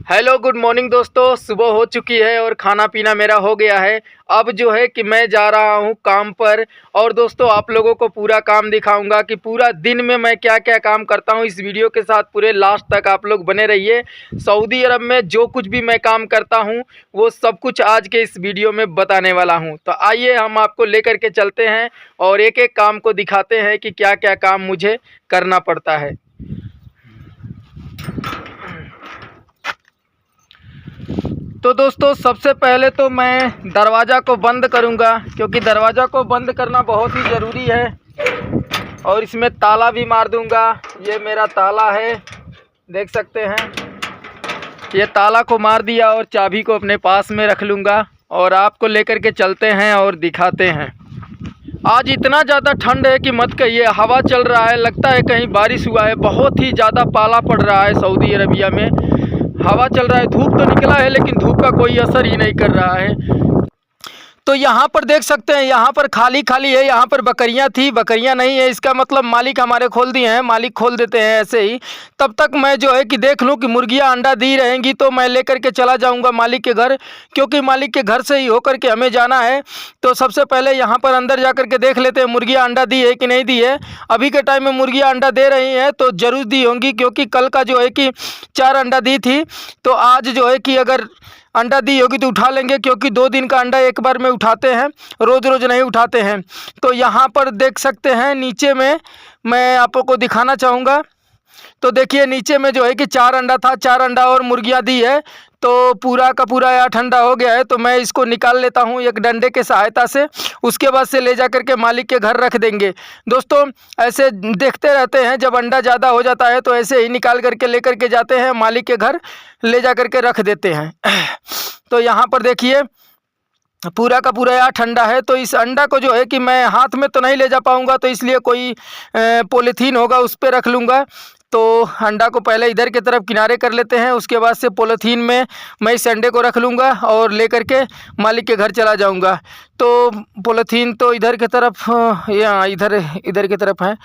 Hello good morning दोस्तों। सुबह हो चुकी है और खाना पीना मेरा हो गया है। अब जो है कि मैं जा रहा हूँ काम पर। और दोस्तों आप लोगों को पूरा काम दिखाऊंगा कि पूरा दिन में मैं क्या क्या काम करता हूँ। इस वीडियो के साथ पूरे लास्ट तक आप लोग बने रहिए। सऊदी अरब में जो कुछ भी मैं काम करता हूँ वो सब कुछ आज के इस वीडियो में बताने वाला हूँ। तो आइए हम आपको लेकर के चलते हैं और एक एक काम को दिखाते हैं कि क्या क्या काम मुझे करना पड़ता है। तो दोस्तों सबसे पहले तो मैं दरवाज़ा को बंद करूंगा, क्योंकि दरवाज़ा को बंद करना बहुत ही ज़रूरी है। और इसमें ताला भी मार दूंगा। ये मेरा ताला है, देख सकते हैं। ये ताला को मार दिया और चाबी को अपने पास में रख लूँगा और आपको लेकर के चलते हैं और दिखाते हैं। आज इतना ज़्यादा ठंड है कि मत कहिए। हवा चल रहा है, लगता है कहीं बारिश हुआ है। बहुत ही ज़्यादा पाला पड़ रहा है सऊदी अरबिया में। हवा चल रहा है, धूप तो निकला है लेकिन धूप का कोई असर ही नहीं कर रहा है। तो यहाँ पर देख सकते हैं, यहाँ पर खाली खाली है। यहाँ पर बकरियाँ थी, बकरियाँ नहीं है। इसका मतलब मालिक हमारे खोल दिए हैं, मालिक खोल देते हैं ऐसे ही। तब तक मैं जो है कि देख लूँ कि मुर्गियाँ अंडा दी रहेंगी तो मैं लेकर के चला जाऊँगा मालिक के घर, क्योंकि मालिक के घर से ही होकर के हमें जाना है। तो सबसे पहले यहाँ पर अंदर जा कर के देख लेते हैं मुर्गियाँ अंडा दी है कि नहीं दी है। अभी के टाइम में मुर्गियाँ अंडा दे रही हैं तो ज़रूर दी होंगी, क्योंकि कल का जो है कि 4 अंडा दी थी। तो आज जो है कि अगर अंडा दी होगी तो उठा लेंगे, क्योंकि 2 दिन का अंडा एक बार में उठाते हैं, रोज़ रोज़ नहीं उठाते हैं। तो यहाँ पर देख सकते हैं नीचे में मैं आपको दिखाना चाहूँगा। तो देखिए नीचे में जो है कि 4 अंडा था, 4 अंडा और मुर्गियाँ दी है, तो पूरा का पूरा 8 अंडा हो गया है। तो मैं इसको निकाल लेता हूँ एक डंडे के सहायता से। उसके बाद से ले जा कर के मालिक के घर रख देंगे। दोस्तों ऐसे देखते रहते हैं, जब अंडा ज़्यादा हो जाता है तो ऐसे ही निकाल करके लेकर के जाते हैं मालिक के घर, ले जा कर के रख देते हैं। तो यहाँ पर देखिए पूरा का पूरा 8 अंडा है। तो इस अंडा को जो है कि मैं हाथ में तो नहीं ले जा पाऊँगा, तो इसलिए कोई पॉलीथीन होगा उस पर रख लूँगा। तो अंडा को पहले इधर की तरफ किनारे कर लेते हैं, उसके बाद से पॉलीथीन में मैं इस अंडे को रख लूँगा और लेकर के मालिक के घर चला जाऊँगा। तो पॉलीथीन तो इधर की तरफ या इधर इधर की तरफ है।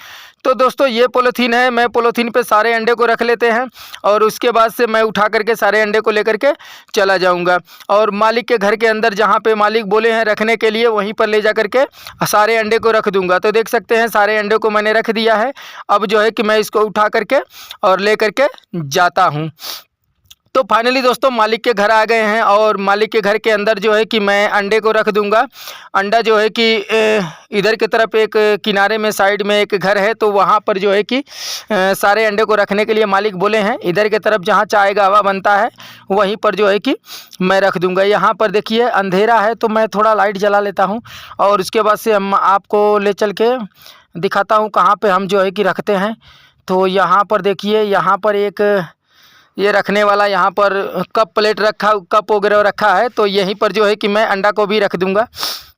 तो दोस्तों ये पॉलीथीन है, मैं पॉलीथीन पे सारे अंडे को रख लेते हैं और उसके बाद से मैं उठा करके सारे अंडे को लेकर के चला जाऊंगा और मालिक के घर के अंदर जहाँ पे मालिक बोले हैं रखने के लिए वहीं पर ले जा करके सारे अंडे को रख दूंगा। तो देख सकते हैं सारे अंडे को मैंने रख दिया है। अब जो है कि मैं इसको उठा करके और ले करके जाता हूँ। तो फाइनली दोस्तों मालिक के घर आ गए हैं और मालिक के घर के अंदर जो है कि मैं अंडे को रख दूंगा। अंडा जो है कि इधर की तरफ एक किनारे में साइड में एक घर है, तो वहाँ पर जो है कि सारे अंडे को रखने के लिए मालिक बोले हैं। इधर की तरफ जहाँ चाय का हवा बनता है वहीं पर जो है कि मैं रख दूंगा। यहाँ पर देखिए अंधेरा है तो मैं थोड़ा लाइट जला लेता हूँ और उसके बाद से हम आपको ले चल के दिखाता हूँ कहाँ पर हम जो है कि रखते हैं। तो यहाँ पर देखिए, यहाँ पर एक ये रखने वाला यहाँ पर कप प्लेट रखा, कप वगैरह रखा है, तो यहीं पर जो है कि मैं अंडा को भी रख दूंगा।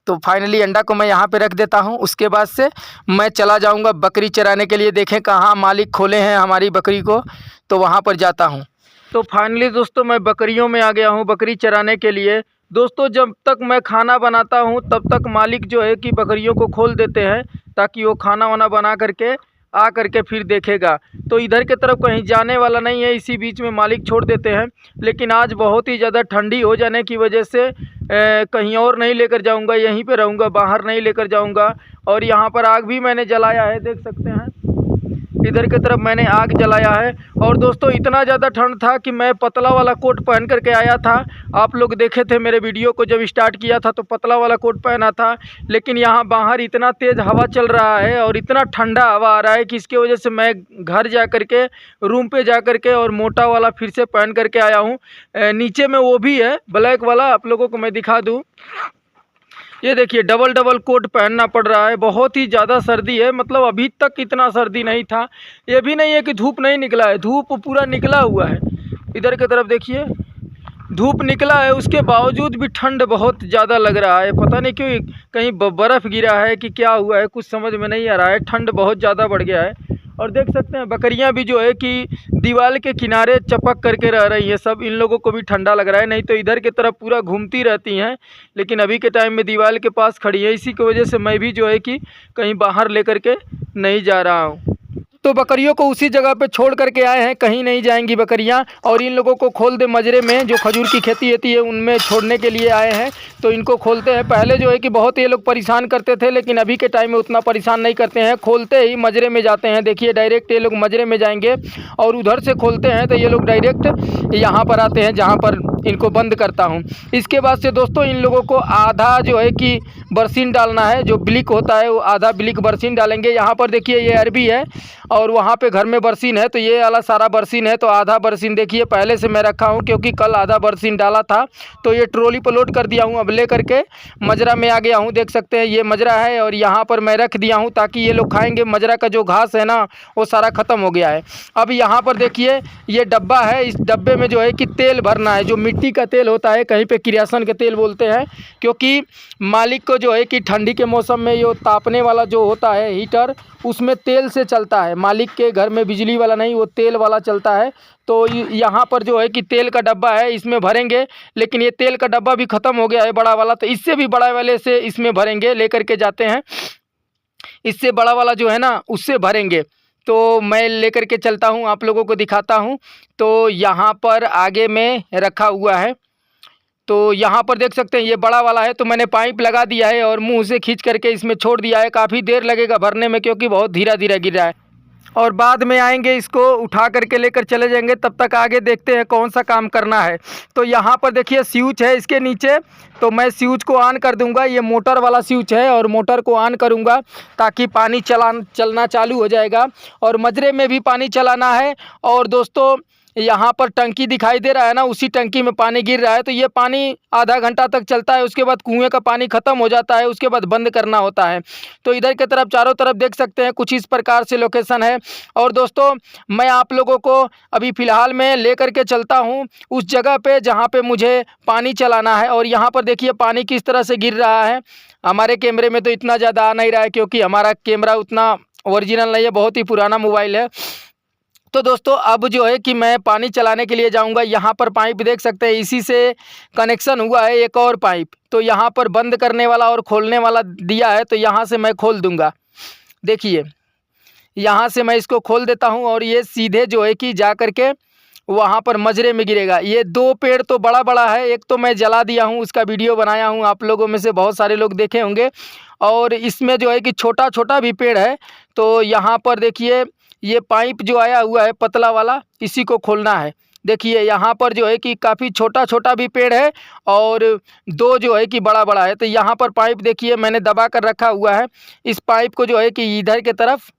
तो फाइनली अंडा को मैं यहाँ पे रख देता हूँ। उसके बाद से मैं चला जाऊँगा बकरी चराने के लिए। देखें कहाँ मालिक खोले हैं हमारी बकरी को, तो वहाँ पर जाता हूँ। तो फाइनली दोस्तों मैं बकरियों में आ गया हूँ बकरी चराने के लिए। दोस्तों जब तक मैं खाना बनाता हूँ तब तक मालिक जो है कि बकरियों को खोल देते हैं, ताकि वो खाना वाना बना करके आ करके फिर देखेगा। तो इधर की तरफ कहीं जाने वाला नहीं है, इसी बीच में मालिक छोड़ देते हैं। लेकिन आज बहुत ही ज़्यादा ठंडी हो जाने की वजह से कहीं और नहीं लेकर जाऊंगा, यहीं पे रहूंगा, बाहर नहीं लेकर जाऊंगा। और यहाँ पर आग भी मैंने जलाया है, देख सकते हैं इधर की तरफ मैंने आग जलाया है। और दोस्तों इतना ज़्यादा ठंड था कि मैं पतला वाला कोट पहन करके आया था। आप लोग देखे थे मेरे वीडियो को, जब स्टार्ट किया था तो पतला वाला कोट पहना था। लेकिन यहाँ बाहर इतना तेज़ हवा चल रहा है और इतना ठंडा हवा आ रहा है कि इसकी वजह से मैं घर जा कर के रूम पे जा कर के और मोटा वाला फिर से पहन करके आया हूँ। नीचे में वो भी है ब्लैक वाला, आप लोगों को मैं दिखा दूँ। ये देखिए डबल डबल कोट पहनना पड़ रहा है, बहुत ही ज़्यादा सर्दी है। मतलब अभी तक इतना सर्दी नहीं था। ये भी नहीं है कि धूप नहीं निकला है, धूप पूरा निकला हुआ है। इधर की तरफ देखिए धूप निकला है, उसके बावजूद भी ठंड बहुत ज़्यादा लग रहा है। पता नहीं क्यों, कहीं बर्फ़ गिरा है कि क्या हुआ है, कुछ समझ में नहीं आ रहा है। ठंड बहुत ज़्यादा बढ़ गया है। और देख सकते हैं बकरियां भी जो है कि दीवार के किनारे चपक करके रह रही हैं सब। इन लोगों को भी ठंडा लग रहा है, नहीं तो इधर की तरफ पूरा घूमती रहती हैं। लेकिन अभी के टाइम में दीवार के पास खड़ी है, इसी की वजह से मैं भी जो है कि कहीं बाहर लेकर के नहीं जा रहा हूँ। तो बकरियों को उसी जगह पे छोड़ करके आए हैं, कहीं नहीं जाएंगी बकरियां। और इन लोगों को खोल दे मजरे में, जो खजूर की खेती होती है उनमें छोड़ने के लिए आए हैं। तो इनको खोलते हैं। पहले जो है कि बहुत ये लोग परेशान करते थे, लेकिन अभी के टाइम में उतना परेशान नहीं करते हैं। खोलते ही मजरे में जाते हैं। देखिए डायरेक्ट ये लोग मजरे में जाएंगे और उधर से खोलते हैं तो ये लोग डायरेक्ट यहाँ पर आते हैं जहाँ पर इनको बंद करता हूँ। इसके बाद से दोस्तों इन लोगों को आधा जो है कि बरसीन डालना है, जो ब्लिक होता है वो आधा ब्लिक बरसीन डालेंगे। यहाँ पर देखिए ये अरबी है और वहाँ पे घर में बरसीन है, तो ये वाला सारा बरसीन है। तो आधा बरसीन देखिए पहले से मैं रखा हूँ, क्योंकि कल आधा बरसीन डाला था तो ये ट्रॉली पर लोड कर दिया हूँ। अब ले करके मजरा में आ गया हूँ। देख सकते हैं ये मजरा है और यहाँ पर मैं रख दिया हूँ ताकि ये लोग खाएंगे। मजरा का जो घास है ना वो सारा ख़त्म हो गया है। अब यहाँ पर देखिए ये डब्बा है, इस डब्बे में जो है कि तेल भरना है। जो मिट्टी का तेल होता है, कहीं पे किरासन के तेल बोलते हैं, क्योंकि मालिक को जो है कि ठंडी के मौसम में ये तापने वाला जो होता है हीटर, उसमें तेल से चलता है। मालिक के घर में बिजली वाला नहीं, वो तेल वाला चलता है। तो यहाँ पर जो है कि तेल का डब्बा है, इसमें भरेंगे। लेकिन ये तेल का डब्बा भी ख़त्म हो गया है बड़ा वाला, तो इससे भी बड़ा वाले से इसमें भरेंगे। लेकर के जाते हैं, इससे बड़ा वाला जो है ना उससे भरेंगे। तो मैं लेकर के चलता हूँ, आप लोगों को दिखाता हूँ। तो यहाँ पर आगे में रखा हुआ है, तो यहाँ पर देख सकते हैं ये बड़ा वाला है। तो मैंने पाइप लगा दिया है और मुंह से खींच करके इसमें छोड़ दिया है। काफ़ी देर लगेगा भरने में, क्योंकि बहुत धीरे धीरे गिर रहा है। और बाद में आएंगे, इसको उठा करके लेकर चले जाएंगे। तब तक आगे देखते हैं कौन सा काम करना है। तो यहाँ पर देखिए स्विच है इसके नीचे, तो मैं स्विच को ऑन कर दूंगा। ये मोटर वाला स्विच है और मोटर को ऑन करूंगा ताकि पानी चलना चालू हो जाएगा। और मजरे में भी पानी चलाना है। और दोस्तों यहाँ पर टंकी दिखाई दे रहा है ना, उसी टंकी में पानी गिर रहा है। तो ये पानी आधा घंटा तक चलता है, उसके बाद कुएं का पानी ख़त्म हो जाता है, उसके बाद बंद करना होता है। तो इधर की तरफ चारों तरफ देख सकते हैं कुछ इस प्रकार से लोकेशन है। और दोस्तों मैं आप लोगों को अभी फ़िलहाल में ले करके चलता हूँ उस जगह पे जहाँ पे मुझे पानी चलाना है। और यहाँ पर देखिए पानी किस तरह से गिर रहा है। हमारे कैमरे में तो इतना ज़्यादा आ नहीं रहा है, क्योंकि हमारा कैमरा उतना ओरिजिनल नहीं है, बहुत ही पुराना मोबाइल है। तो दोस्तों अब जो है कि मैं पानी चलाने के लिए जाऊंगा। यहाँ पर पाइप देख सकते हैं, इसी से कनेक्शन हुआ है एक और पाइप। तो यहाँ पर बंद करने वाला और खोलने वाला दिया है, तो यहाँ से मैं खोल दूंगा। देखिए यहाँ से मैं इसको खोल देता हूँ और ये सीधे जो है कि जा कर के वहाँ पर मजरे में गिरेगा। ये दो पेड़ तो बड़ा बड़ा है, एक तो मैं जला दिया हूँ, उसका वीडियो बनाया हूँ, आप लोगों में से बहुत सारे लोग देखे होंगे। और इसमें जो है कि छोटा छोटा भी पेड़ है। तो यहाँ पर देखिए ये पाइप जो आया हुआ है पतला वाला, इसी को खोलना है। देखिए यहाँ पर जो है कि काफ़ी छोटा छोटा भी पेड़ है और दो जो है कि बड़ा बड़ा है। तो यहाँ पर पाइप देखिए मैंने दबा कर रखा हुआ है। इस पाइप को जो है कि इधर के तरफ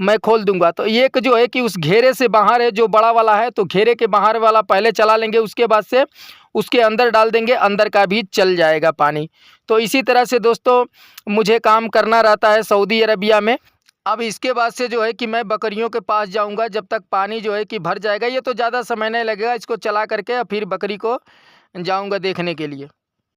मैं खोल दूंगा। तो एक जो है कि उस घेरे से बाहर है, जो बड़ा वाला है, तो घेरे के बाहर वाला पहले चला लेंगे, उसके बाद से उसके अंदर डाल देंगे, अंदर का भी चल जाएगा पानी। तो इसी तरह से दोस्तों मुझे काम करना रहता है सऊदी अरबिया में। अब इसके बाद से जो है कि मैं बकरियों के पास जाऊंगा, जब तक पानी जो है कि भर जाएगा। ये तो ज़्यादा समय नहीं लगेगा, इसको चला करके फिर बकरी को जाऊंगा देखने के लिए।